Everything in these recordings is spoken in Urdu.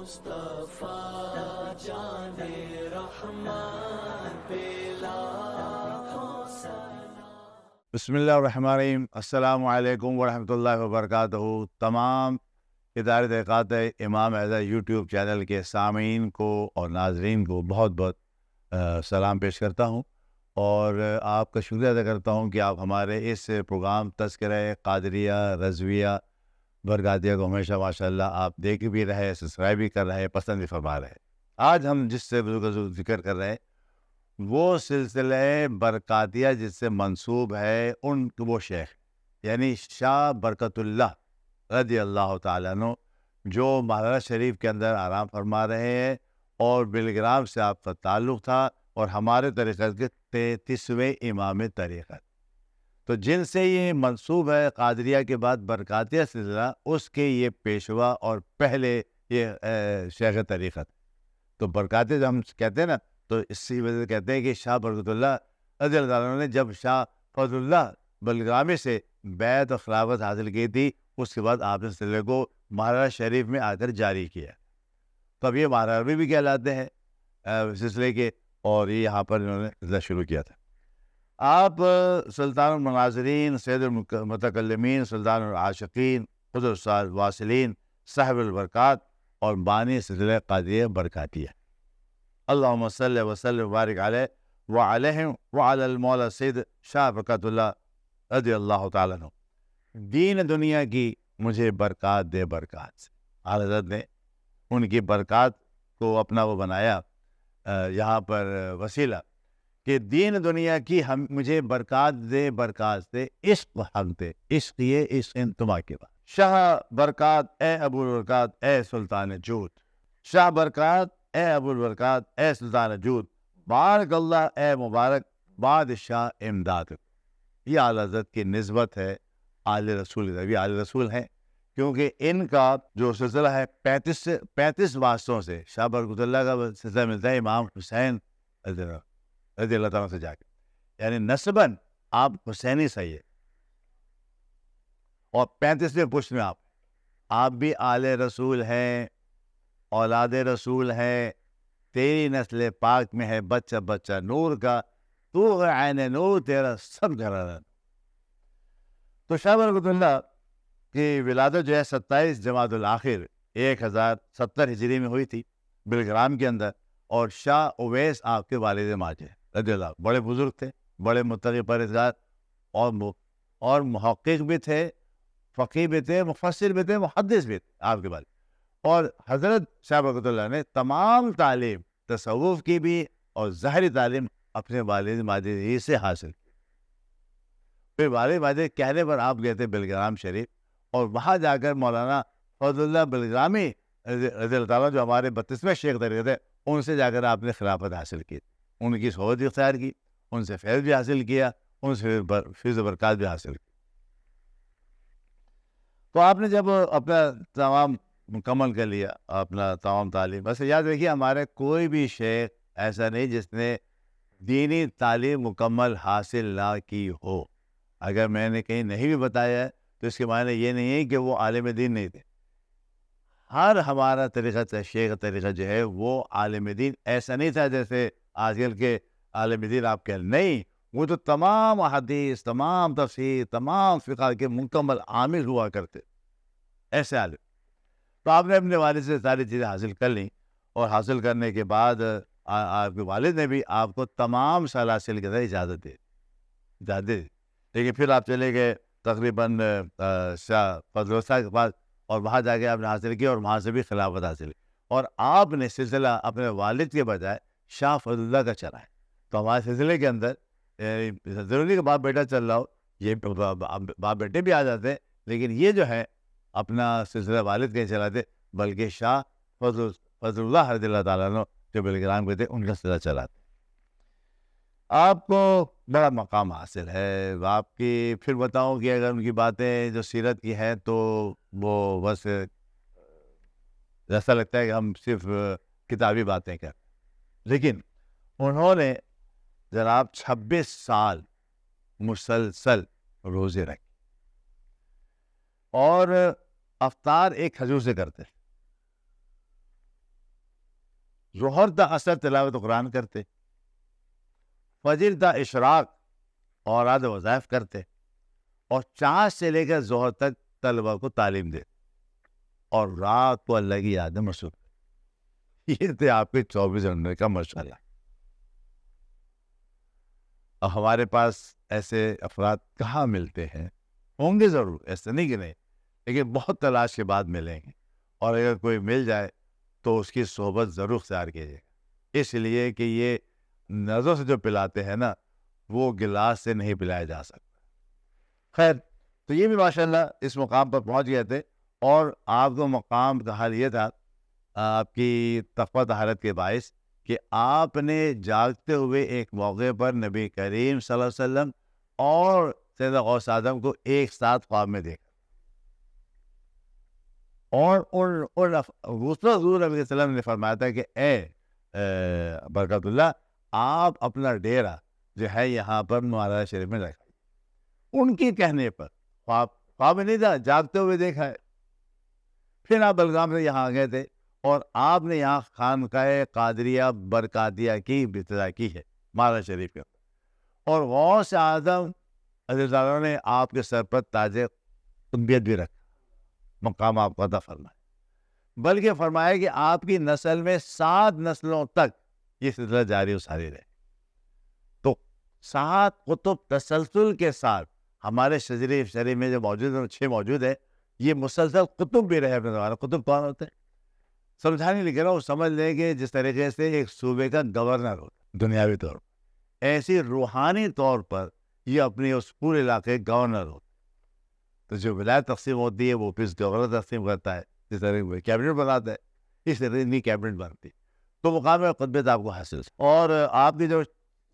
مصطفیٰ جان رحمان پہ لاکھوں سلام۔ بسم اللہ الرحمن الرحیم۔ السلام علیکم ورحمۃ اللہ وبرکاتہ۔ تمام ادارے تحقیقات امام اعظم یوٹیوب چینل کے سامعین کو اور ناظرین کو بہت بہت سلام پیش کرتا ہوں، اور آپ کا شکریہ ادا کرتا ہوں کہ آپ ہمارے اس پروگرام تذکرہ قادریہ رضویہ برکاتیہ کو ہمیشہ ماشاءاللہ آپ دیکھ بھی رہے، سبسکرائب بھی کر رہے، پسند بھی فرما رہے۔ آج ہم جس سے ذکر کر رہے ہیں وہ سلسلہ برکاتیہ جس سے منسوب ہے وہ شیخ یعنی شاہ برکت اللہ رضی اللہ تعالیٰ عنہ، جو مہارا شریف کے اندر آرام فرما رہے ہیں، اور بلگرام سے آپ کا تعلق تھا، اور ہمارے طریقت کے 33ویں امام طریقت، تو جن سے یہ منسوب ہے قادریہ کے بعد برکاتیہ سلسلہ، اس کے یہ پیشوا اور پہلے یہ شیخ طریقت۔ تو برکاتیہ جب ہم کہتے ہیں نا، تو اسی وجہ سے کہتے ہیں کہ شاہ برکت اللہ رضی اللہ عنہ نے جب شاہ فضل اللہ بلگرامی سے بیعت و خلافت حاصل کی تھی، اس کے بعد آپ نے سلسلے کو مہارا شریف میں آ کر جاری کیا۔ تو اب یہ مہارا بھی کہلاتے ہیں سلسلے کے، اور یہ یہاں پر انہوں نے سلسلہ شروع کیا تھا۔ آپ سلطان المناظرین، سید المتکلمین، سلطان العاشقین، قدر الواصلین، صاحب البرکات اور بانی سلسلہ قادریہ برکاتیہ۔ اللہم صلی وسلم وبارک علیہ وعلیہم وعلی المولا سید شاہ برکت اللہ رضی اللہ تعالیٰ عنہ۔ دین دنیا کی مجھے برکات دے برکات سے، اعلیٰ حضرت نے ان کی برکات کو اپنا وہ بنایا یہاں پر وسیلہ، کہ دین دنیا کی مجھے برکات دے برکات سے، عشق حق دے، عشق یہ عشق انتما کے بعد۔ شاہ برکات اے ابو البرکات اے سلطان جود، شاہ برکات اے ابو البرکات اے سلطان جود، بارک اللہ اے مبارک بادشاہ امداد۔ یہ اعلیٰ حضرت کی نسبت ہے آل رسول، یہ آل رسول ہیں، کیونکہ ان کا جو سلسلہ ہے 35 واسطوں سے شاہ برکت اللہ کا سلسلہ ملتا ہے امام حسین رضی اللہ تعالیٰ سے جا کے، یعنی نسباً آپ حسینی صحیح ہے، اور 35ویں پشت میں آپ بھی آل رسول ہیں، اولاد رسول ہے، تیری نسل پاک میں ہے بچہ بچہ نور کا، تو ہے عین نور تیرا سب گھرانہ۔ تو شاہ برکت اللہ کی ولادت جو ہے 27 جمادی الاخر 1070 ہجری میں ہوئی تھی بلگرام کے اندر، اور شاہ اویس آپ کے والد ماجد رضی اللہ، بڑے بزرگ تھے، بڑے متقی پرہیزگار، اور محقق بھی تھے، فقیہ بھی تھے، مفسر بھی تھے، محدث بھی تھے آپ کے والد۔ اور حضرت شاہ برکت اللہ نے تمام تعلیم تصوف کی بھی اور ظاہری تعلیم اپنے والد ماجد ہی سے حاصل کی۔ پھر والد ماجد کہنے پر آپ گئے تھے بلگرام شریف، اور وہاں جا کر مولانا فضل اللہ بلگرامی رضی اللہ تعالیٰ جو ہمارے 32ویں شیخ طریقت تھے، ان سے جا کر آپ نے خلافت حاصل کی، ان کی صحبت اختیار کی، ان سے فیض بھی حاصل کیا، ان سے فیض و برکات بھی حاصل کی۔ تو آپ نے جب اپنا تمام مکمل کر لیا، اپنا تمام تعلیم، بس یاد رکھیے ہمارے کوئی بھی شیخ ایسا نہیں جس نے دینی تعلیم مکمل حاصل نہ کی ہو۔ اگر میں نے کہیں نہیں بھی بتایا ہے تو اس کے معنی یہ نہیں ہے کہ وہ عالم دین نہیں تھے۔ ہر ہمارا طریقہ شیخ طریقہ جو ہے وہ عالم دین ایسا نہیں تھا جیسے آج کل کے عالم دین آپ کہہ، نہیں، وہ تو تمام حدیث، تمام تفسیر، تمام فقہ کے مکمل عامل ہوا کرتے، ایسے عالم۔ تو آپ نے اپنے والد سے ساری چیزیں حاصل کر لیں، اور حاصل کرنے کے بعد آپ کے والد نے بھی آپ کو تمام سلاسل کے اندر اجازت دی، لیکن پھر آپ چلے گئے تقریباً شاہ فضل اللہ کے پاس، اور وہاں جا کے آپ نے حاصل کی، اور وہاں سے بھی خلافت حاصل کی، اور آپ نے سلسلہ اپنے والد کے بجائے شاہ فضل اللہ کا چلا ہے۔ تو ہمارے سلسلے کے اندر ضروری کہ باپ بیٹا چل رہا ہو، یہ باپ بیٹے بھی آ جاتے ہیں، لیکن یہ جو ہے اپنا سلسلہ والد کے چلاتے، بلکہ شاہ فضل اللہ رضی اللہ تعالیٰ عنہ جو بلگرام کے تھے ان کا سلسلہ چلاتے۔ آپ کو بڑا مقام حاصل ہے آپ کی۔ پھر بتاؤں کہ اگر ان کی باتیں جو سیرت کی ہیں تو وہ بس ایسا لگتا ہے کہ ہم صرف کتابی باتیں کریں، لیکن انہوں نے جناب 26 سال مسلسل روزے رکھے، اور افطار ایک کھجور سے کرتے، ظہر تا اثر تلاوت قرآن کرتے، فجر تا اشراق اوراد وظائف کرتے، اور چاند سے لے کر ظہر تک طلبہ کو تعلیم دے، اور رات کو اللہ کی یاد میں مصروف۔ یہ تھے آپ کے 24 گھنٹے کا مشغلہ۔ اور ہمارے پاس ایسے افراد کہاں ملتے ہیں؟ ہوں گے ضرور، ایسا نہیں کہ نہیں، لیکن بہت تلاش کے بعد ملیں گے، اور اگر کوئی مل جائے تو اس کی صحبت ضرور اختیار کیجیے، اس لیے کہ یہ نظروں سے جو پلاتے ہیں نا، وہ گلاس سے نہیں پلایا جا سکتا۔ خیر، تو یہ بھی ماشاءاللہ اس مقام پر پہنچ گئے تھے، اور آپ کو مقام کا حال یہ تھا آپ کی تقویٰ طہارت کے باعث کہ آپ نے جاگتے ہوئے ایک موقع پر نبی کریم صلی اللہ علیہ وسلم اور سیدنا غوث اعظم کو ایک ساتھ خواب میں دیکھا، اور دوسرا حضور علیہ السلام نے فرمایا تھا کہ اے برکت اللہ، آپ اپنا ڈیرا جو ہے یہاں پر معراج شریف میں رکھا۔ ان کے کہنے پر خواب میں نہیں تھا، جاگتے ہوئے دیکھا ہے۔ پھر آپ بلگام سے یہاں آ گئے تھے، اور آپ نے یہاں خانقاہ قادریہ برکاتیہ کی ابتدا کی ہے معراج شریف کے، اور غوث اعظم رضی اللہ عنہ نے آپ کے سر پر تاج قطبیت بھی رکھا، مقام آپ کو عطا فرمائے، بلکہ فرمایا کہ آپ کی نسل میں 7 نسلوں تک یہ سلسلہ جاری و ساری رہے۔ تو 7 قطب تسلسل کے ساتھ ہمارے شجرے شریف میں جو موجود ہیں، 6 موجود ہیں، یہ مسلسل قطب بھی رہے اپنے زمانے۔ قطب کون ہوتے ہیں؟ سمجھانے لکھ رہا ہوں، سمجھ لیں کہ جس طریقے سے ایک صوبے کا گورنر ہوتا دنیاوی طور پر، ایسی روحانی طور پر یہ اپنے اس پورے علاقے کا گورنر ہوتا۔ تو جو ولایت تقسیم ہوتی ہے وہ پھر گورنر تقسیم کرتا ہے، جس طرح کیبنٹ بناتا ہے، اس طرح نہیں کیبنٹ بنتی، تو مقام قطبیت آپ کو حاصل۔ اور آپ کی جو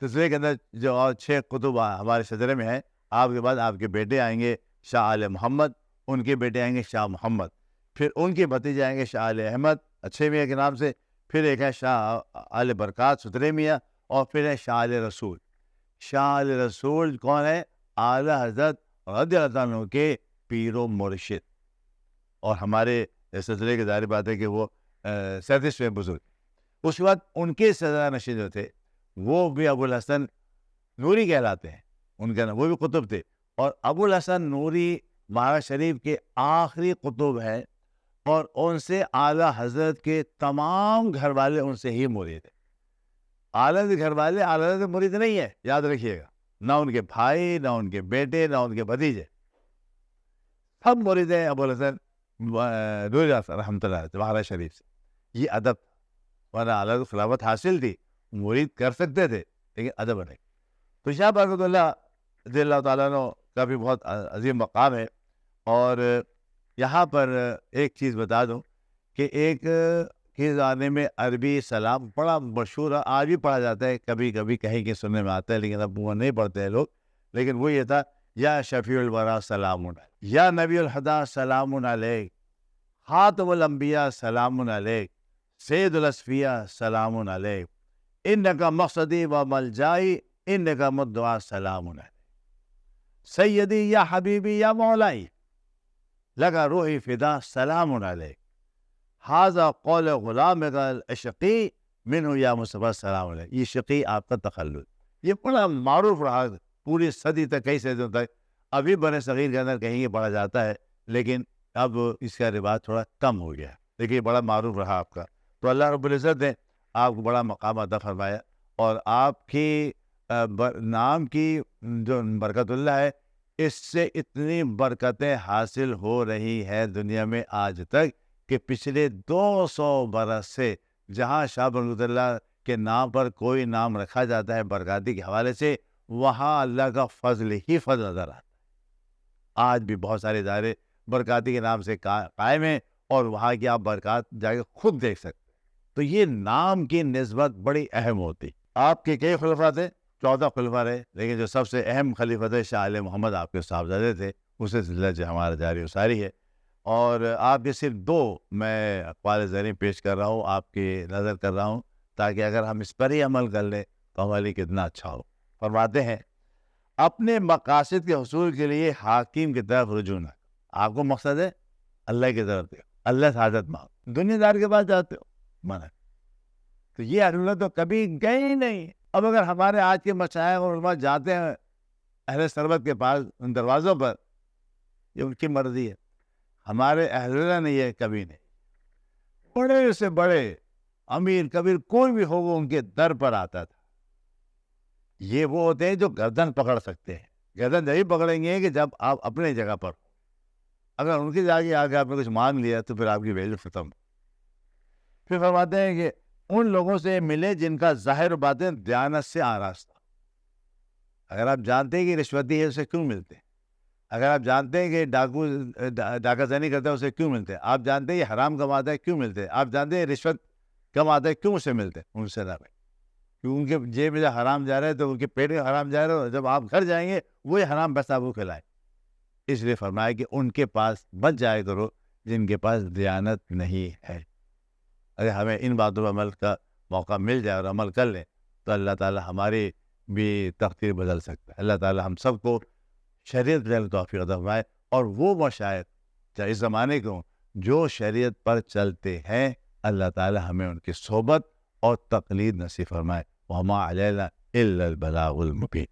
سلسلے کے اندر جو اور 6 قطب ہمارے شجرے میں ہیں، آپ کے بعد آپ کے بیٹے آئیں گے شاہ آل محمد، ان کے بیٹے آئیں گے شاہ محمد، پھر ان کے بھتیجے آئیں گے شاہ آل احمد اچھے میاں کے نام سے، پھر ایک ہے شاہ آل برکات سترے میاں، اور پھر ہے شاہ آل رسول۔ شاہ آل رسول کون ہے؟ اعلیٰ حضرت رضی اللہ عنہ کے پیر و مرشد، اور ہمارے سلسلے کی ظاہر بات ہے کہ وہ 37ویں بزرگ۔ اس کے بعد ان کے سزا نشین جو تھے وہ بھی ابو الحسن نوری کہلاتے ہیں، ان کا وہ بھی قطب تھے، اور ابو الحسن نوری معراج شریف کے آخری قطب ہیں، اور ان سے اعلیٰ حضرت کے تمام گھر والے ان سے ہی مرید ہیں۔ اعلیٰ حضرت گھر والے اعلیٰ حضرت مرید نہیں ہے، یاد رکھیے گا، نہ ان کے بھائی، نہ ان کے بیٹے، نہ ان کے بھتیجے، سب مرید ہیں ابو الحسن نوری رحمۃ اللہ علیہ معراج شریف سے۔ یہ ادب، ورنہ اعلیٰ حضرت خلافت حاصل تھی، مرید کر سکتے تھے، لیکن ادب نہیں۔ تو شاہ برکت اللہ رضی اللہ تعالیٰ عنہ کا بھی بہت عظیم مقام ہے۔ اور یہاں پر ایک چیز بتا دوں کہ ایک کے زمانے میں عربی سلام بڑا مشہور ہے، آج بھی پڑھا جاتا ہے، کبھی کبھی کہیں کہ سننے میں آتا ہے، لیکن اب وہ نہیں پڑھتے ہیں لوگ، لیکن وہ یہ تھا، یا شفیع الورا سلام علیک، یا نبی الہدیٰ سلام علیک، خاتم الانبیاء سلام علیک، سید الاصفیاء سلام علیک، انکا مقصدی و ملجائی انکا مدعا سلام علیک، سیدی یا حبیبی یا مولائی لگا روحی فدا سلام علیک، حاذا قول غلام الشقی منہ یا مصطفیٰ سلام علیک۔ یہ شقی آپ کا تخلص، یہ بڑا معروف رہا پوری صدی تک، کئی صدیوں تک، ابھی بر صغیر کے اندر کہیں یہ پڑھا جاتا ہے، لیکن اب اس کا رواج تھوڑا کم ہو گیا، لیکن یہ بڑا معروف رہا آپ کا۔ تو اللہ رب العزت نے آپ کو بڑا مقام عطا فرمایا، اور آپ کی نام کی جو برکت اللہ ہے، اس سے اتنی برکتیں حاصل ہو رہی ہے دنیا میں آج تک، کہ پچھلے 200 برس سے جہاں شاہ برکت اللہ کے نام پر کوئی نام رکھا جاتا ہے برکاتی کے حوالے سے، وہاں اللہ کا فضل ہی فضل نظر آتا ہے۔ آج بھی بہت سارے ادارے برکاتی کے نام سے قائم ہیں، اور وہاں کی آپ برکات جا کے خود دیکھ سکتے ہیں۔ تو یہ نام کی نسبت بڑی اہم ہوتی۔ آپ کے کئی خلفاء تھے، 14 خلفاء رہے، لیکن جو سب سے اہم خلیفہ تھے شاہ آل محمد، آپ کے صاحبزادے تھے، اسے سلسلہ جو ہمارا جاری و ساری ہے۔ اور آپ کے صرف 2 میں اقوال زرعی پیش کر رہا ہوں، آپ کی نظر کر رہا ہوں، تاکہ اگر ہم اس پر ہی عمل کر لیں تو ہمارے لیے کتنا اچھا ہو۔ فرماتے ہیں، اپنے مقاصد کے حصول کے لیے حاکم کی طرف رجوع نہ، آپ کو مقصد ہے اللہ کی طرف دیکھو، اللہ سے حاجت مانگو، دنیا دار کے پاس جاتے ہو، منع۔ تو یہ اہل سنت تو کبھی گئے ہی نہیں. اب اگر ہمارے آج کے مشائخ اور علماء جاتے ہیں اہل سربت کے پاس ان دروازوں پر، یہ ان کی مرضی ہے. ہمارے اہل سنت نے یہ کبھی نہیں. بڑے سے بڑے امیر کبیر کوئی بھی ہو وہ ان کے در پر آتا تھا. یہ وہ ہوتے ہیں جو گردن پکڑ سکتے ہیں. گردن نہیں پکڑیں گے کہ جب آپ اپنے جگہ پر. اگر ان کی جگہ آگے آپ نے کچھ مانگ لیا تو پھر آپ کی ویلیو ختم. پھر فرماتے ہیں کہ ان لوگوں سے ملے جن کا ظاہر و باطن دیانت سے آراستہ. اگر آپ جانتے ہیں کہ رشوتی ہے اسے کیوں ملتے ہیں؟ اگر آپ جانتے ہیں کہ ڈاکہ زنی کرتا ہے اسے کیوں ملتے ہیں؟ آپ جانتے ہیں یہ حرام کماتا ہے کیوں ملتے ہیں؟ آپ جانتے ہیں رشوت کماتا ہے کیوں اسے ملتے ہیں؟ ان سے نہ بھائی، کیوں ان کے جیب میں جب حرام جا رہا ہے تو ان کے پیٹ میں حرام جا رہا ہے. جب آپ گھر جائیں گے وہی حرام پیسہ وہ کھلائیں. اس لیے فرمایا کہ ان کے پاس بچ جائے کرو جن کے پاس دیانت نہیں ہے. اگر ہمیں ان باتوں پر عمل کا موقع مل جائے اور عمل کر لیں تو اللہ تعالیٰ ہماری بھی تقدیر بدل سکتا ہے. اللہ تعالیٰ ہم سب کو شریعت پر توفیق عطا فرمائے. اور وہ مشائخ چاہے اس زمانے کے ہوں جو شریعت پر چلتے ہیں، اللہ تعالیٰ ہمیں ان کی صحبت اور تقلید نصیب فرمائے. وما علینا الا البلاغ المبین.